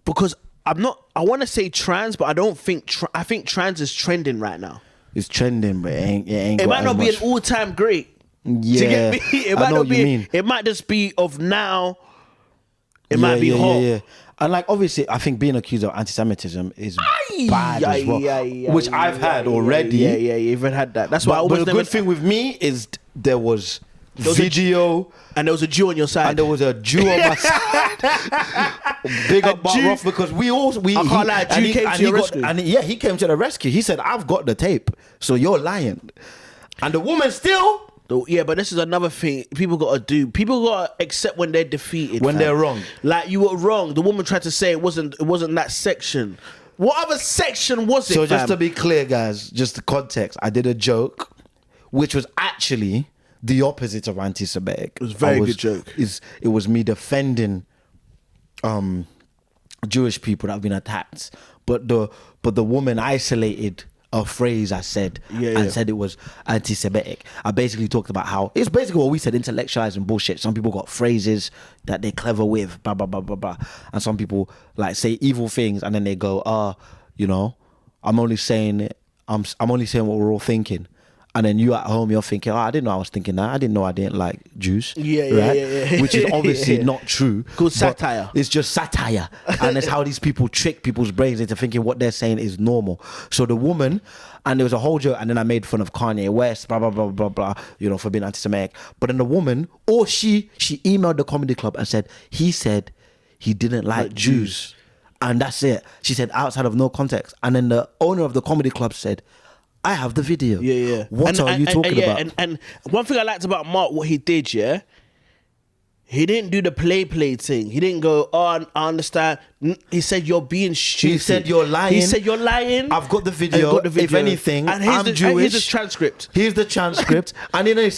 Because I'm not. I want to say trans, but I don't think. I think trans is trending right now. It's trending, but it ain't. It got might not as be much. an all-time great. Yeah, Do you get me? It I might know not what be. you mean. It might just be of now. It might be hot. Yeah. And like obviously, I think being accused of anti-Semitism is bad as well, which I've had already. Yeah, you've even had that. That's why I always But the never. good thing with me is there was video. And there was a Jew on your side. And there was a Jew on my side. Big up Bart Ruff, because I can't lie, Jew came to your rescue. He came to the rescue. He said, "I've got the tape, so you're lying." And the woman still. Yeah, but this is another thing people got to do. People got to accept when they're defeated. When they're wrong. Like, you were wrong. The woman tried to say it wasn't that section. What other section was it, So just fam? to be clear, guys, just the context. I did a joke, which was actually the opposite of anti-Semitic. It was a very good joke. It was me defending Jewish people that have been attacked, but the woman isolated a phrase I said and said it was anti-Semitic. I basically talked about how it's basically what we said, intellectualizing bullshit. Some people got phrases that they're clever with, blah blah blah blah blah, and some people like say evil things and then they go, I'm only saying what we're all thinking. And then you at home, you're thinking, I didn't know I was thinking that. I didn't know I didn't like Jews. Yeah. Which is obviously not true. Called satire. It's just satire. And it's how these people trick people's brains into thinking what they're saying is normal. So the woman, and there was a whole joke, and then I made fun of Kanye West, blah, blah, blah, blah, blah, for being anti-Semitic. But then the woman, or she emailed the comedy club and said, he said he didn't like Jews. And that's it. She said, outside of no context. And then the owner of the comedy club said, I have the video. Yeah. What are you talking about? And one thing I liked about Mark, what he did, he didn't do the play thing. He didn't go, I understand. He said, you're being stupid. He said, you're lying. I've got the video. If anything, I'm Jewish. Here's the transcript. Here's the transcript. And then he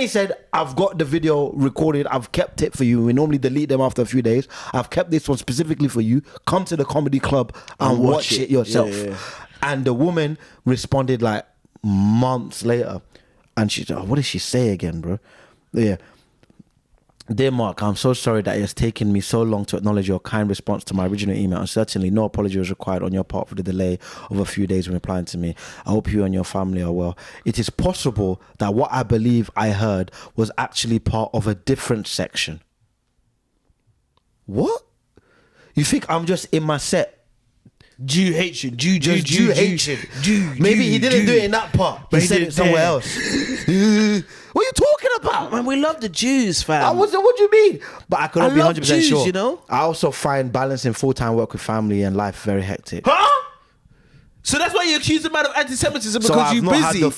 said, I've got the video recorded. I've kept it for you. We normally delete them after a few days. I've kept this one specifically for you. Come to the comedy club and watch it yourself. Yeah. And the woman responded like months later. And she said, what did she say again, bro? Yeah. Dear Mark, I'm so sorry that it has taken me so long to acknowledge your kind response to my original email, and certainly no apology was required on your part for the delay of a few days in replying to me. I hope you and your family are well. It is possible that what I believe I heard was actually part of a different section. What? You think I'm just in my set? Jew hatred. Jew hatred. Maybe he didn't do it in that part. But he said it somewhere else. What are you talking about? Man, we love the Jews, fam. What do you mean? But I couldn't be 100% Jews, sure. you know? I also find balancing full-time work with family and life very hectic. Huh? So that's why you accuse the man of anti-Semitism, because you're busy.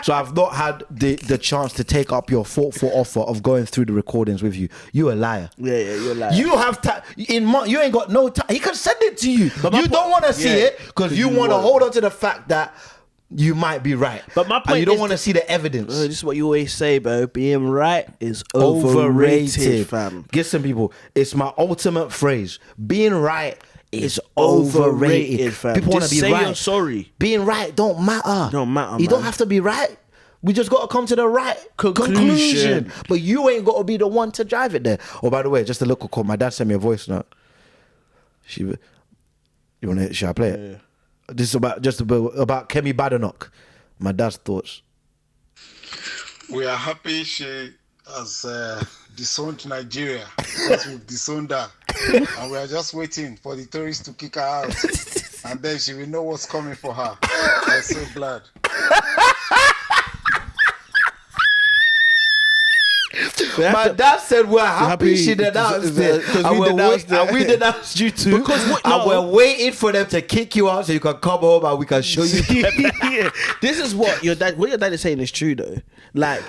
So I've not had the chance to take up your thoughtful offer of going through the recordings with you. You a liar. Yeah, you're a liar. You have you ain't got no time. He can send it to you. But you don't want to see it because you want to hold on to the fact that you might be right. But my point and you don't want to see the evidence. This is what you always say, bro. Being right is overrated, fam. Listen, people, it's my ultimate phrase. Being right is overrated, fam. People want to be right. You're sorry. Being right don't matter. Don't matter. You don't have to be right. We just got to come to the right conclusion. But you ain't got to be the one to drive it there. Oh, by the way, just a local call. My dad sent me a voice note. Should I play it? Yeah. This is about Kemi Badenoch. My dad's thoughts. We are happy she has disowned Nigeria. Because we've disowned her. And we are just waiting for the tourists to kick her out. And then she will know what's coming for her. I'm so glad. My dad said we're happy she denounced it. And we denounced you too. And we're waiting for them to kick you out so you can come home and we can show you. Yeah. This is what your dad is saying is true though. Like,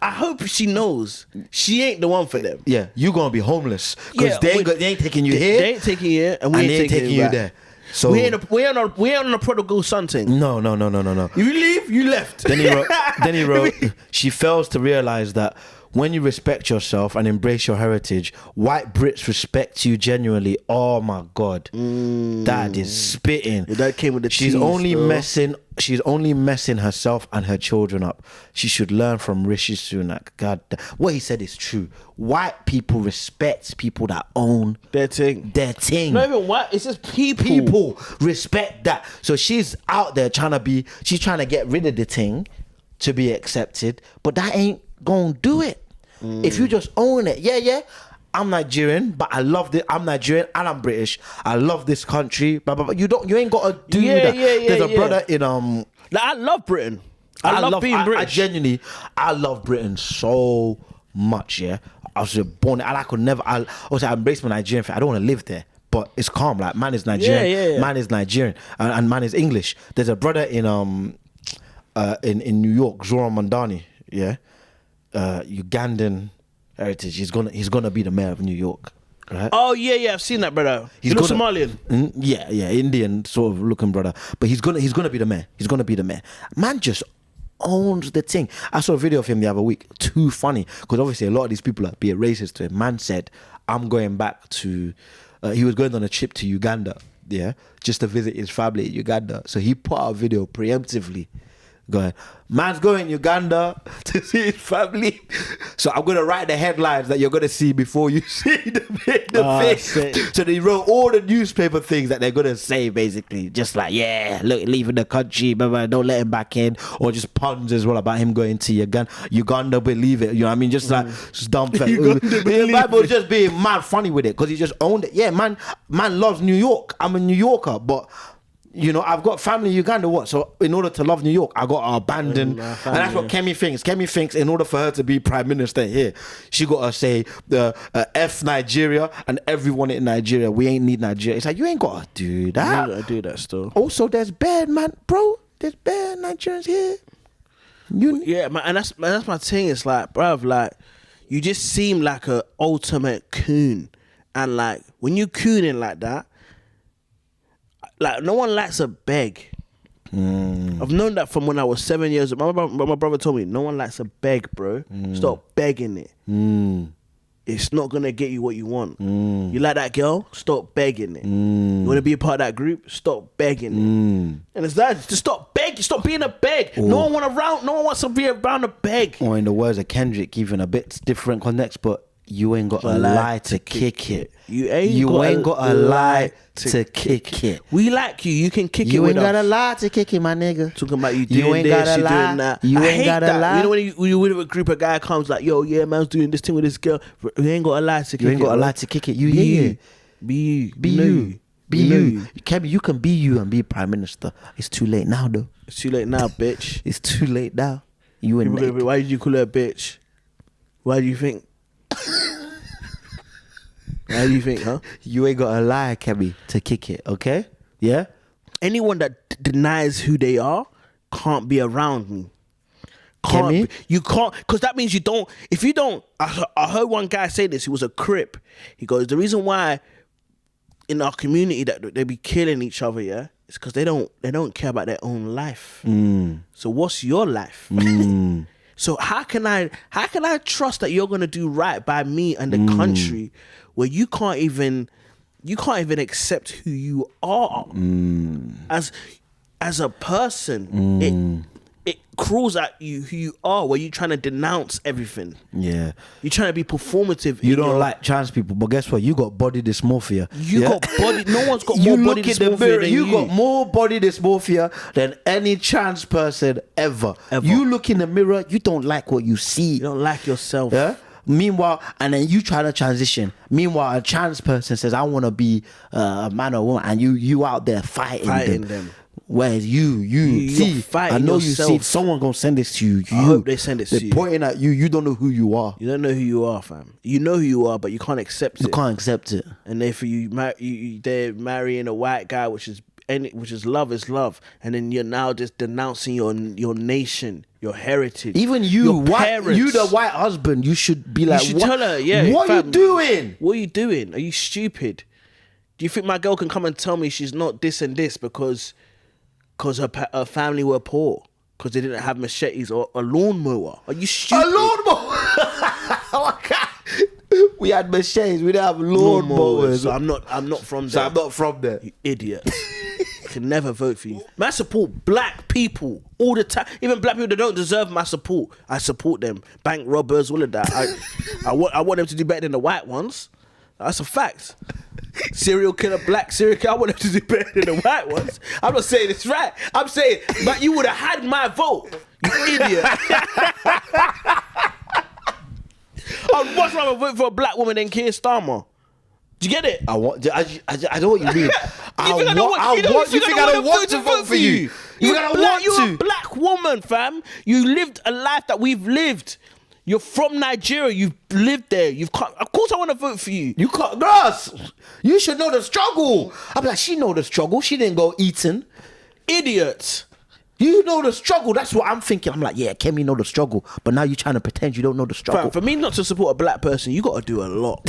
I hope she knows she ain't the one for them. Yeah, you're going to be homeless. Because they ain't taking you here. They ain't taking you here and we ain't taking you there. So we ain't on a prodigal son thing. No. If you leave, you left. Then he wrote, she fails to realize that when you respect yourself and embrace your heritage, white Brits respect you genuinely. Oh my God, that is spitting. Yeah, that came with the She's cheese, only though. messing. She's only messing herself and her children up. She should learn from Rishi Sunak. God, what he said is true. White people respect people that own Their thing. their thing. Not even what, it's just people. People respect that. So she's out there she's trying to get rid of the thing to be accepted, but that ain't gonna do it. If you just own it, yeah, I'm Nigerian, but I love this. I'm Nigerian and I'm British. I love this country. Blah, blah, blah. You ain't gotta do that. There's a brother in Like, I love Britain. I love being British. I genuinely, I love Britain so much. Yeah, I was born, and I could never. I embrace my Nigerian thing. I don't want to live there, but it's calm. Like, man is Nigerian. Yeah. Man is Nigerian, and man is English. There's a brother in New York, Zoran Mandani. Yeah, Ugandan heritage. He's gonna be the mayor of New York. Right? Oh yeah, I've seen that, brother. He's not Somalian. Yeah, Indian sort of looking brother. But he's gonna be the mayor. He's gonna be the mayor. Man just owns the thing. I saw a video of him the other week. Too funny, because obviously a lot of these people are being racist to him. Man said, "I'm going back to." He was going on a trip to Uganda, yeah, just to visit his family in Uganda. So he put out a video preemptively, going, "Man's going Uganda to see his family." So I'm gonna write the headlines that you're gonna see before you see the face. So they wrote all the newspaper things that they're gonna say, basically, just like, yeah, look, leaving the country, blah, don't let him back in, or just puns as well about him going to Uganda, believe it. You know what I mean? Just like just dumb. The Bible just being mad funny with it because he just owned it. Yeah, man loves New York. I'm a New Yorker, but. You know, I've got family in Uganda. What? So in order to love New York, I got to abandon, and that's what Kemi thinks. Kemi thinks in order for her to be prime minister here, she got to say the F Nigeria and everyone in Nigeria. We ain't need Nigeria. It's like, you ain't got to do that. You ain't got to do that still. Also, there's bad man, bro. There's bad Nigerians here. Yeah, man, and that's my thing. It's like, bruv, like, you just seem like a ultimate coon, and like when you cooning like that. Like, no one likes a beg. I've known that from when I was 7 years old. My brother told me, no one likes a beg, bro. Stop begging it. It's not going to get you what you want. You like that girl? Stop begging it. You want to be a part of that group? Stop begging it. And it's that. Just stop begging. Stop being a beg. No one wants to be around a beg. Or in the words of Kendrick, even a bit different context, but you ain't got a lie to kick it. You ain't got a lie to kick it. We like you. You can kick it with us. You ain't got a lie to kick it, my nigga. Talking about you doing this, you doing that. You ain't got a lie. You know when you with a group of guys comes like, yo, yeah, man's doing this thing with this girl. You ain't got a lie to kick it. You ain't got a lie to kick it. You hear? Be you. Be you. Be you. Kemi, you can be you and be prime minister. It's too late now, though. It's too late now, bitch. It's too late now. You and why did you call her a bitch? Why do you think? How do you think, huh? You ain't got a lie, Kemi, to kick it, okay? Yeah? Anyone that denies who they are can't be around me. Kemi? You can't, because that means you don't, if you don't, I heard one guy say this, he was a Crip. He goes, the reason why in our community that they be killing each other, yeah, it's because they don't care about their own life. So what's your life? So how can I trust that you're gonna do right by me and the country where you can't even accept who you are as a person? It crawls at you who you are, where you're trying to denounce everything. Yeah, you're trying to be performative. You don't like trans people, but guess what? You got body dysmorphia. You got body. No one's got more body dysmorphia than you. You got more body dysmorphia than any trans person ever. You look in the mirror, you don't like what you see. You don't like yourself. Yeah. Meanwhile, and then you try to transition. Meanwhile, a trans person says, "I want to be a man or woman," and you out there fighting them. Whereas you see, I know yourself. You see, someone gonna send this to you. I hope they send it to you. They're pointing at you. You don't know who you are. You don't know who you are, fam. You know who you are, but you can't accept it. You can't accept it. And if they're marrying a white guy, which is love is love, and then you're now just denouncing your nation, your heritage. Even you, you the white husband, you should be like, you should tell her, yeah, what are you doing? What are you doing? Are you stupid? Do you think my girl can come and tell me she's not this and this because her family were poor, because they didn't have machetes or a lawnmower? Are you stupid? A lawnmower? We had machetes. We didn't have lawnmowers. So I'm not from there. So I'm not from there. You idiot. Can never vote for you. Man, I support black people all the time. Even black people that don't deserve my support, I support them. Bank robbers, all of that. I want them to do better than the white ones. That's a fact. Serial killer, black serial killer, I want them to do better than the white ones. I'm not saying it's right. I'm saying, but you would have had my vote, you idiot. I'd much rather vote for a black woman than Keir Starmer. Do you get it? I know what you mean. You think I don't want to vote for you? You're a black woman, fam. You lived a life that we've lived. You're from Nigeria. You've lived there. Of course I want to vote for you. You can't, Grass. You should know the struggle. I'm like, she know the struggle. She didn't go eating. Idiot. You know the struggle. That's what I'm thinking. I'm like, yeah, Kemi know the struggle. But now you're trying to pretend you don't know the struggle. Fam, for me not to support a black person, you got to do a lot.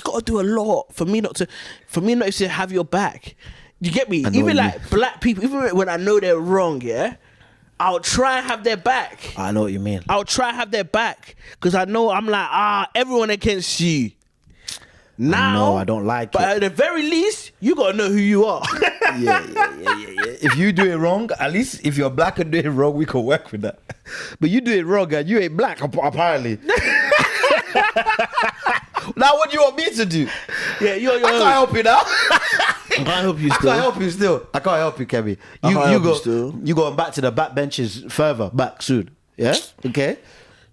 Got to do a lot for me not to have your back. You get me? Even like black people, even when I know they're wrong, yeah, I'll try and have their back. I know what you mean. I'll try and have their back because I know I'm like everyone against you. Now, no, I don't like but it. But at the very least, you gotta know who you are. Yeah. If you do it wrong, at least if you're black and do it wrong, we can work with that. But you do it wrong and you ain't black, apparently. Now what do you want me to do? Yeah, I can't help you now. I can't help you still. I can't help you, Kemi. You going back to the back benches further back soon. Yeah? Okay?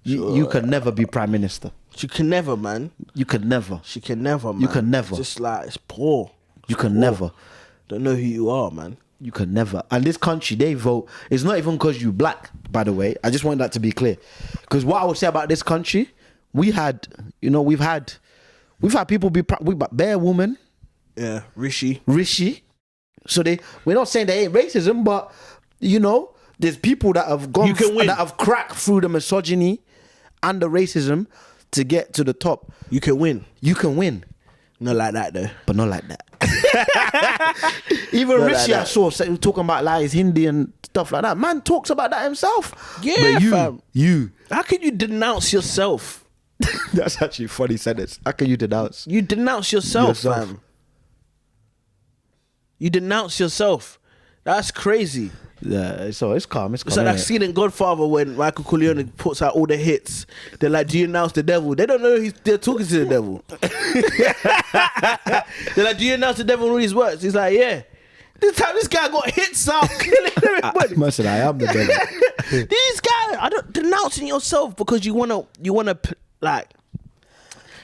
You can never be prime minister. She can never, man. You can never. She can never, man. You can never. Just like, it's poor. You can never. Don't know who you are, man. You can never. And this country, they vote. It's not even because you black, by the way. I just want that to be clear. Because what I would say about this country, we've had people be bare woman. Yeah, Rishi. So we're not saying they ain't racism, but there's people that have gone that have cracked through the misogyny and the racism to get to the top. You can win. Not like that though. But not like that. Even not Rishi, like I saw talking about like his Hindi and stuff like that. Man talks about that himself. Yeah, but fam. You. How can you denounce yourself? That's actually a funny sentence. How can you denounce? You denounce yourself, fam. You denounce yourself. That's crazy. Yeah, so it's calm. It's like that scene in Godfather when Michael Corleone puts out all the hits. They're like, do you announce the devil? They don't know they're talking to the devil. They're like, do you announce the devil in all these words? He's like, yeah. This time this guy got hits out killing everybody. I am the devil. These guys, denouncing yourself because you wanna like.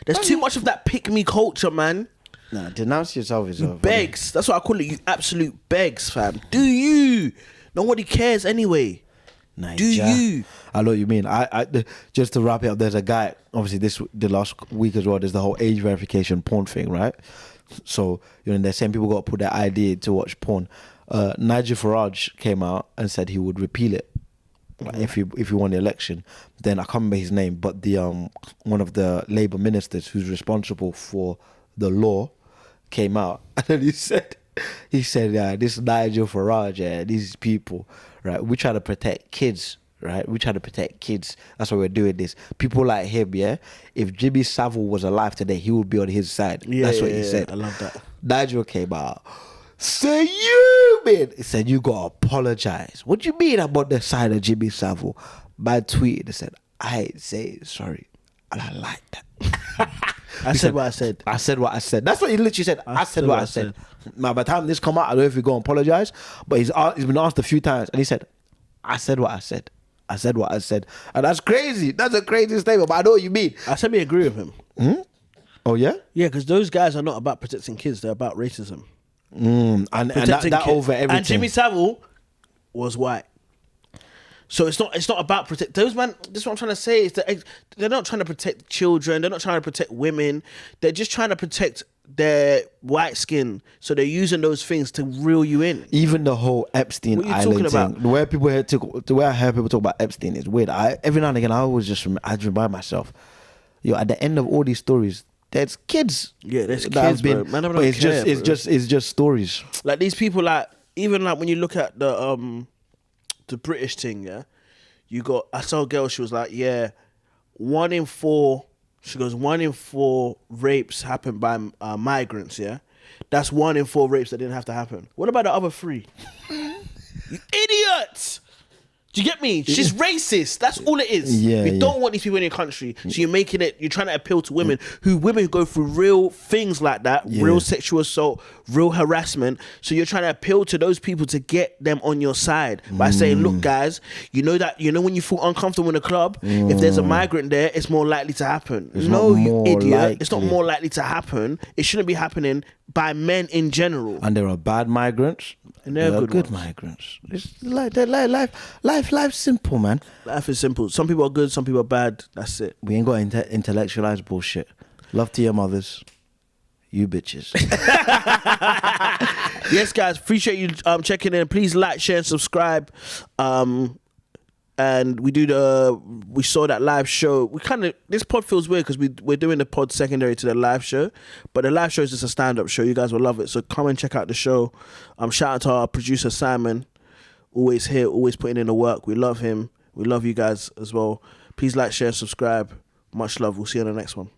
There's too much of that pick me culture, man. Nah, denounce yourself is begs. That's what I call it. You absolute begs, fam. Do you? Nobody cares anyway. Do you? I know what you mean. I just to wrap it up, there's a guy, obviously the last week as well, there's the whole age verification porn thing, right? So, they're saying people got to put their ID to watch porn. Nigel Farage came out and said he would repeal it if he won the election. Then I can't remember his name, but the one of the Labour ministers who's responsible for the law came out and then he said, this Nigel Farage, these people, right? We try to protect kids, right? We try to protect kids. That's why we're doing this. People like him, yeah? If Jimmy Savile was alive today, he would be on his side. That's what he said. I love that. Nigel came out. Say you, man. He said, you got to apologize. What do you mean I'm on the side of Jimmy Savile? Man tweeted and said, I ain't saying sorry. And I like that. I said what I said. I said what I said. That's what he literally said. I said what I said. Now, by the time this come out, I don't know if he go and apologize, but he's been asked a few times, and he said, I said what I said. I said what I said. And that's crazy. That's a crazy statement, but I know what you mean. I said we agree with him. Oh, yeah? Yeah, because those guys are not about protecting kids. They're about racism. And that over everything. And Jimmy Savile was white. So it's not about protect those man. This is what I'm trying to say is that they're not trying to protect children. They're not trying to protect women. They're just trying to protect their white skin. So they're using those things to reel you in. Even the whole Epstein Island thing. The way I hear people talk about Epstein is weird. Every now and again, I always I remind myself, at the end of all these stories, there's kids. Yeah, there's kids, bro. Man, but it's just stories. Like these people, like even like when you look at the British thing, yeah, I saw a girl. She was like, 1 in 4 She goes, 1 in 4 rapes happen by migrants, yeah? That's 1 in 4 rapes that didn't have to happen. What about the other 3? You idiots! Do you get me? She's racist. That's all it is. You don't want these people in your country. So you're making it, you're trying to appeal to women who go through real things like that, real sexual assault, real harassment. So you're trying to appeal to those people to get them on your side by saying, look, guys, you know when you feel uncomfortable in a club, if there's a migrant there, it's more likely to happen. No, you idiot. It's not more likely to happen. It shouldn't be happening by men in general. And there are bad migrants. And there are good migrants. It's like life's simple, man. Life is simple. Some people are good, some people are bad. That's it. We ain't got intellectualized bullshit. Love to your mothers. You bitches. Yes, guys. Appreciate you checking in. Please like, share, and subscribe. And we saw that live show. This pod feels weird because we're doing the pod secondary to the live show, but the live show is just a stand-up show. You guys will love it. So come and check out the show. Shout out to our producer Simon, always here, always putting in the work. We love him. We love you guys as well. Please like, share, subscribe. Much love. We'll see you on the next one.